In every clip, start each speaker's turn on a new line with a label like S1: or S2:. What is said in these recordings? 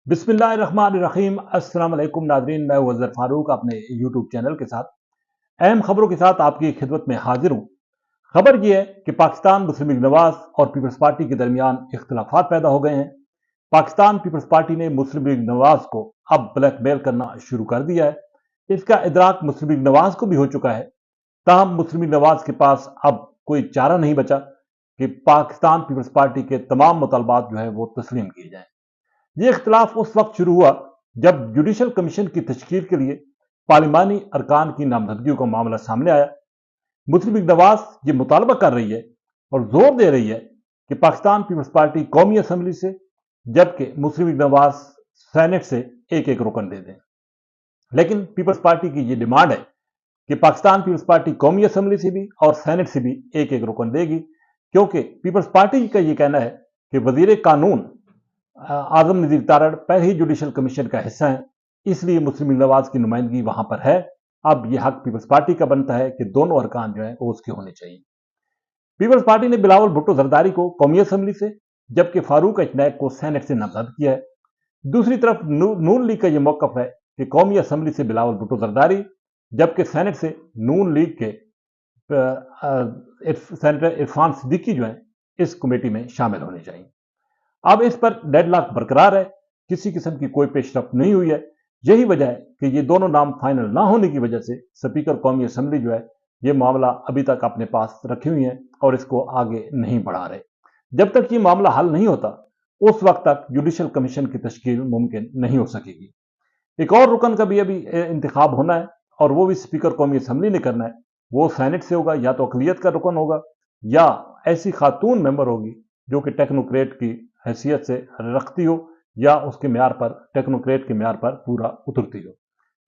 S1: बिस्मिल्लाहिर्रहमानिर्रहीम। अस्सलाम वालेकुम नाज़रीन, मैं वज़ीर फारूक अपने यूट्यूब चैनल के साथ अहम खबरों के साथ आपकी खिदमत में हाजिर हूँ। खबर यह है कि पाकिस्तान मुस्लिम लीग नवाज और पीपल्स पार्टी के दरमियान इख्तिलाफात पैदा हो गए हैं। पाकिस्तान पीपल्स पार्टी ने मुस्लिम लीग नवाज को अब ब्लैकमेल करना शुरू कर दिया है। इसका इदराक मुस्लिम लीग नवाज को भी हो चुका है। ताहम मुस्लिम लीग नवाज के पास अब कोई चारा नहीं बचा कि पाकिस्तान पीपल्स पार्टी के तमाम मुतालबात जो है वो तस्लीम किए जाएं। ये इख्तलाफ उस वक्त शुरू हुआ जब जुडिशल कमीशन की तश्कील के लिए पार्लिमानी अरकान की नामजदगी का मामला सामने आया। मुस्लिम लीग नवाज ये मुतालबा कर रही है और जोर दे रही है कि पाकिस्तान पीपल्स पार्टी कौमी असम्बली से, जबकि मुस्लिम लीग नवाज सेनेट से एक एक रुकन दे दें। लेकिन पीपल्स पार्टी की ये डिमांड है कि पाकिस्तान पीपल्स पार्टी कौमी असम्बली से भी और सेनेट से भी एक एक रुकन देगी, क्योंकि पीपल्स पार्टी का ये कहना है कि वजीर कानून आजम नजीर तारड़ पहले ही जुडिशल कमीशन का हिस्सा है, इसलिए मुस्लिम लीग नवाज की नुमाइंदगी वहां पर है। अब यह हक पीपल्स पार्टी का बनता है कि दोनों अरकान जो है वो उसके होने चाहिए। पीपल्स पार्टी ने बिलावल भुट्टो जरदारी को कौमी असम्बली से, जबकि फारूक अजनैक को सेनेट से नामजद किया है। दूसरी तरफ नून लीग का यह मौकफ है कि कौमी असम्बली से बिलावल भुट्टो जरदारी, जबकि सेनेट से नून लीग के सेनेटर इरफान सिद्दीकी जो है इस कमेटी में शामिल होने चाहिए। अब इस पर डेडलॉक बरकरार है, किसी किस्म की कोई पेशरफ्त नहीं हुई है। यही वजह है कि ये दोनों नाम फाइनल ना होने की वजह से स्पीकर कौमी असम्बली जो है ये मामला अभी तक अपने पास रखी हुई है और इसको आगे नहीं बढ़ा रहे। जब तक ये मामला हल नहीं होता उस वक्त तक जुडिशल कमीशन की तश्कील मुमकिन नहीं हो सकेगी। एक और रुकन का भी अभी इंतखाब होना है और वो भी स्पीकर कौमी असम्बली ने करना है। वो सेनेट से होगा, या तो अकलियत का रुकन होगा या ऐसी खातून मेंबर होगी जो कि टेक्नोक्रेट की हैसियत से रखती हो या उसके म्यार पर, टेक्नोक्रेट के म्यार पर पूरा उतरती हो,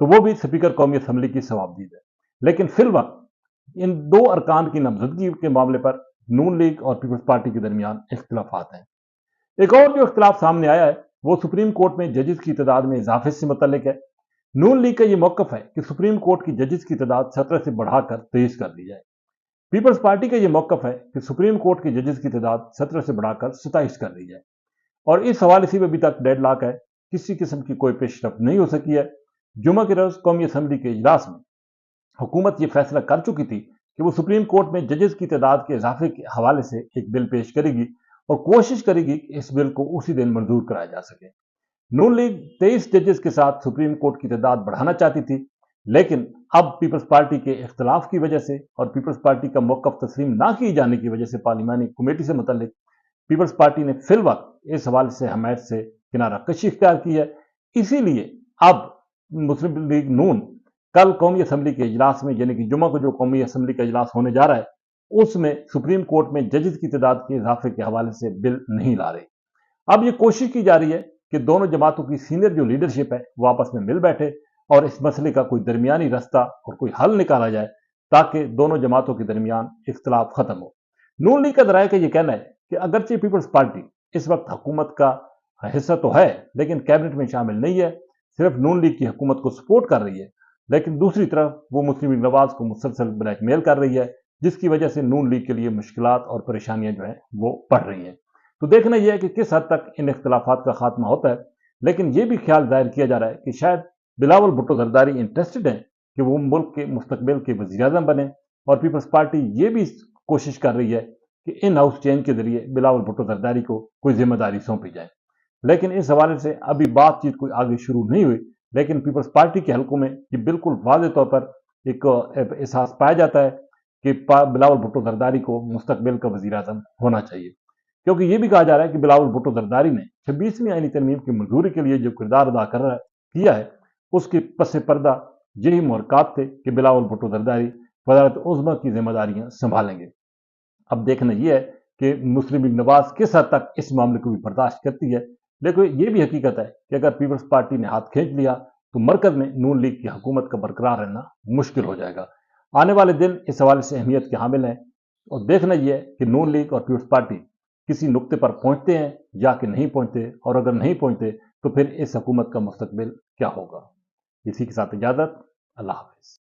S1: तो वो भी स्पीकर कौमी असम्बली की सवाबदीद है। लेकिन फिल वक्त इन दो अरकान की नामजदगी के मामले पर नून लीग और पीपल्स पार्टी के दरमियान इख्तिलाफात हैं। एक और जो इख्तिलाफ सामने आया है वो सुप्रीम कोर्ट में जजेस की तादाद में इजाफे से मुतल्लिक है। नून लीग का यह मौकफ है कि सुप्रीम कोर्ट की जजेस की तादाद 17 से बढ़ाकर 23 कर दी जाए। पीपल्स पार्टी का यह मौकफ है कि सुप्रीम कोर्ट की जजेस की तादाद 17 से बढ़ाकर 27 कर दी जाए। और इस हवाले से भी अभी तक डेडलॉक है, किसी किस्म की कोई पेशरफ्त नहीं हो सकी है। जुमा के रोज कौमी असम्बली के इजलास में हुकूमत ये फैसला कर चुकी थी कि वो सुप्रीम कोर्ट में जजेस की तादाद के इजाफे के हवाले से एक बिल पेश करेगी और कोशिश करेगी कि इस बिल को उसी दिन मंजूर कराया जा सके। नून लीग 23 जजेस के साथ सुप्रीम कोर्ट की तादाद बढ़ाना चाहती थी, लेकिन अब पीपल्स पार्टी के इख्तलाफ की वजह से और पीपल्स पार्टी का मौकफ तस्लीम ना किए जाने की वजह से पार्लिमानी कमेटी से मुतल्लिक पीपल्स पार्टी ने फिल वक्त इस हवाले से हमायत से किनारा कशी इख्तियार की है। इसीलिए अब मुस्लिम लीग नून कल कौमी असम्बली के इजलास में, यानी कि जुमा को जो कौमी असम्बली का इजलास होने जा रहा है, उसमें सुप्रीम कोर्ट में जजेस की तादाद के इजाफे के हवाले से बिल नहीं ला रही। अब ये कोशिश की जा रही है कि दोनों जमातों की सीनियर जो लीडरशिप है वो आपस में मिल बैठे और इस मसले का कोई दरमियानी रास्ता और कोई हल निकाला जाए ताकि दोनों जमातों के दरमियान इख्तलाफ खत्म हो। नून लीग का दराय का ये कहना है कि अगरचे पीपल्स पार्टी इस वक्त हुकूमत का हिस्सा तो है लेकिन कैबिनेट में शामिल नहीं है, सिर्फ नून लीग की हुकूमत को सपोर्ट कर रही है, लेकिन दूसरी तरफ वो मुस्लिम लीग नवाज को मुसलसल ब्लैकमेल कर रही है, जिसकी वजह से नून लीग के लिए मुश्किलात और परेशानियां जो है वो बढ़ रही हैं। तो देखना यह है कि किस हद तक इन इख्तलाफात का खात्मा होता है। लेकिन यह भी ख्याल जाहिर किया जा रहा है कि शायद बिलावल भुट्टो जरदारी इंटरेस्टेड है कि वो मुल्क के मुस्तकबिल के वज़ीर आज़म बने, और पीपल्स पार्टी ये भी कोशिश कर रही है कि इन हाउस चेंज के जरिए बिलावल भुट्टो जरदारी को कोई जिम्मेदारी सौंपी जाए। लेकिन इस हवाले से अभी बातचीत कोई आगे शुरू नहीं हुई, लेकिन पीपल्स पार्टी के हलकों में ये बिल्कुल वाज़ेह तौर पर एक एहसास पाया जाता है कि बिलावल भुट्टो जरदारी को मुस्तकबिल का वज़ीर आज़म होना चाहिए, क्योंकि ये भी कहा जा रहा है कि बिलावल भुट्टो जरदारी ने 26वीं आईनी तरमीम की मंजूरी के लिए जो किरदार अदा किया है उसके पस पर्दा यही मुहरकात थे कि बिलावल भुट्टो जरदारी वज़ारत उज़्मा की जिम्मेदारियां संभालेंगे। अब देखना यह है कि मुस्लिम लीग नवाज किस हद तक इस मामले को भी बर्दाश्त करती है। लेकिन यह भी हकीकत है कि अगर पीपल्स पार्टी ने हाथ खींच लिया तो मरकज में नून लीग की हुकूमत का बरकरार रहना मुश्किल हो जाएगा। आने वाले दिन इस हवाले से अहमियत के हामिल हैं और देखना यह है कि नून लीग और पीपल्स पार्टी किसी नुक्ते पर पहुंचते हैं या कि नहीं पहुंचते, और अगर नहीं पहुंचते तो फिर इस हुकूमत का मुस्तकबिल क्या होगा। इसी के साथ इजाजत, अल्लाह हाफिज।